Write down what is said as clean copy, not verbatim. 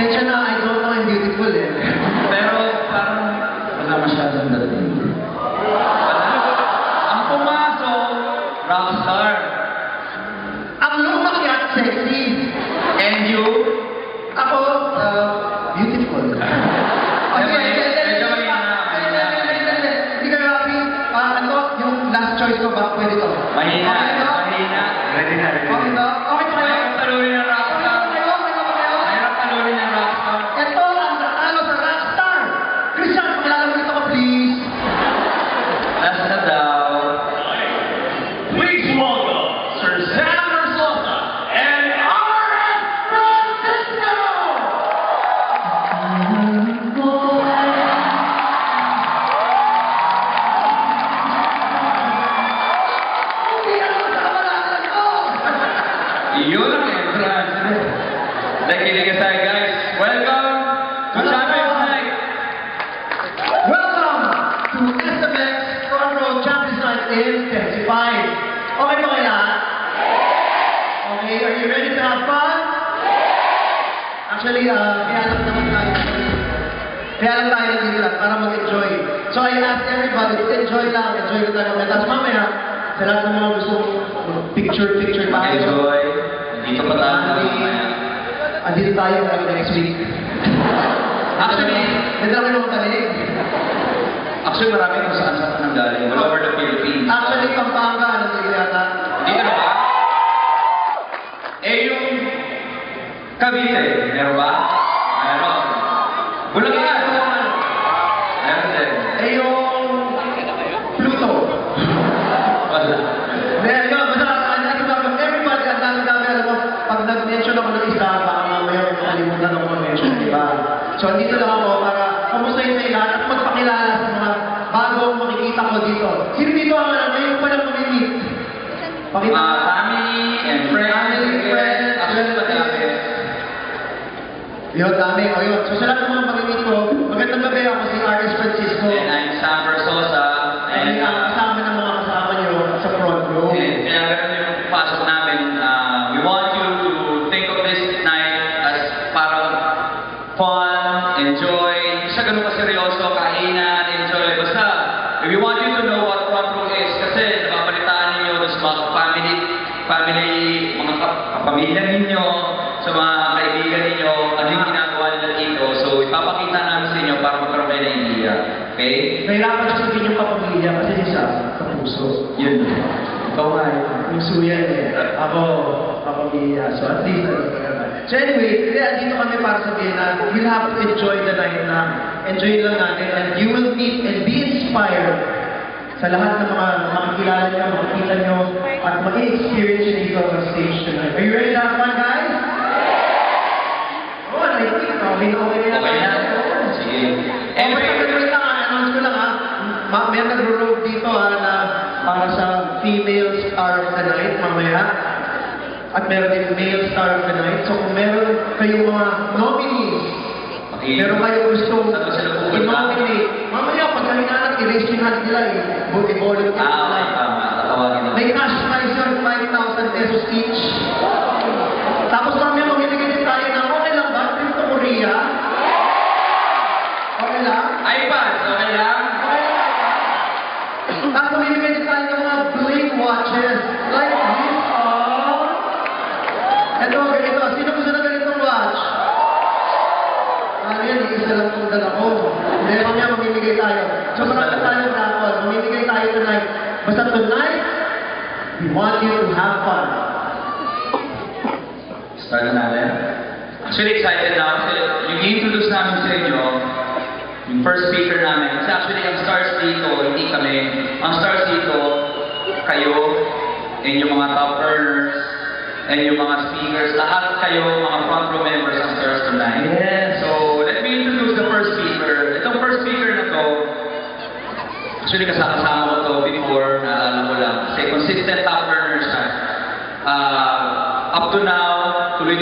Pasensya na, I don't know I'm beautiful eh. Pero parang wala masyadong dating. Ang pumasok, rockstar. Ang lumaki at sexy. And you? Ako, beautiful. Medyo mahina. Hindi kayo happy? Ano, yung last choice ko ba? Pwede to? Mahina. Okay to? Mahina. Ready na, ready Okay to? Okay to kayo? Mayroong talunin ng rockstar. Mayroong talunin ng rockstar. Ito ang natalo sa Rockstar. Christian, pakilala mo dito ko, please. Last na daw. Please welcome Sir Xander Sosa and R.S. Francisco! Yun ang entrance. Nakikinig tayo, guys. Welcome to Champions Night. Welcome to SMX Front Row Champions Night Intensified. Okay ba kaya? Okay, are you ready to have fun? Actually, kaya lang naman tayo. Kaya lang tayo nandito lang para mag-enjoy. So I asked everybody, enjoy lang, enjoy ko tayo. Tapos mamaya, sa lahat ng mga gusto picture-picture tayo. Enjoy. Dito pa tayo. Andito tayo next week. Actually, Nandito lang kayo magtalig. Actually, marami kung saan-saan nang galing. All over the Philippines. Actually, Pampanga, nandito yata. Dito na ba? Eh, yung Cavite, meron ba? Meron. Bulacan. Meron din. Eh, yung Pluto. Wala. Then, yun, basta, everybody, ang dami-dami, alam mo, pag nag-mention ako ng isa, baka mamaya may makalimutan ako mag-mention, di ba? So, andito lang ako para kamustahin sa lahat at magpakilala sa mga bagong makikita ko dito. Sino dito ang ngayon pa lang mamimit? Pakita. Family and friends. Family and friends. Actually, madami. Yun, dami. O yun. So, sa lahat ng mga mamimit ko, magandang gabi ako si R.S. Francisco. And I'm Sam Versosa. And kasama ng mga kasama niyo sa front row. And kaya ganun yung pasok namin. We want you to think of this night as parang fun, enjoy. Hindi siya ganun kaseryoso, kainan, enjoy. Basta, if you want you to know what front row is, kasi napapalitaan ninyo sa mga mga kapamilya ninyo, sa mga kaibigan ninyo, ano yung ginagawa nila dito. So, ipapakita namin sa inyo para magkaroon kayo ng idea. Okay? Nahirapan siya sabihin yung kapamilya kasi isa sa puso. Yun. Ikaw nga, puso yan eh. Ako, kapamilya. So at least, so anyway, kaya dito kami para sabihin na you'll have to enjoy the night na enjoy lang natin and you will meet and be inspired sa lahat ng mga makikilala niyo, makikita niyo at mag-experience niyo dito sa stage tonight. Are you ready to have fun, guys? Oh, I think okay na. Okay na. Sige. Anyway, Announce ko lang ha. May nagro-road dito ha na para sa female star of the night mamaya. At meron din male star of the night. So kung meron kayong mga nominees, okay. pero kayo gusto Saan ba sila pupunta? i-nominate, mamaya pag kalinanat, i-raise yung hand nila eh. I-volunteer okay, tama. Tatawagin naman. may cash prize yun, 5,000 pesos each. Tapos mamaya mamimigay din tayo ng okay lang ba? Trip to Korea? Okay lang? iPads, okay lang? Tapos mamimigay din tayo ng mga bling watches. Like this, oh. Ito, ganito. Sino gusto na ganitong watch? Yan, isa lang itong dala ko. Hindi, mamaya mamimigay tayo. So, marami tayo raffle. Mamimigay tayo tonight. Basta tonight, we want you to have fun. Start na natin. Actually, excited na kasi yung i-introduce namin sa inyo, yung first speaker namin. Kasi actually, ang stars dito, hindi kami. Ang stars dito, kayo, and yung mga top earners, and yung mga speakers, lahat kayo, mga front row members ng stars tonight. Yes. So, let me introduce the first speaker. Itong first speaker na to, actually, kasama ko to before, naalala ko lang. Kasi consistent top earners siya. Up to now, tuloy-tuloy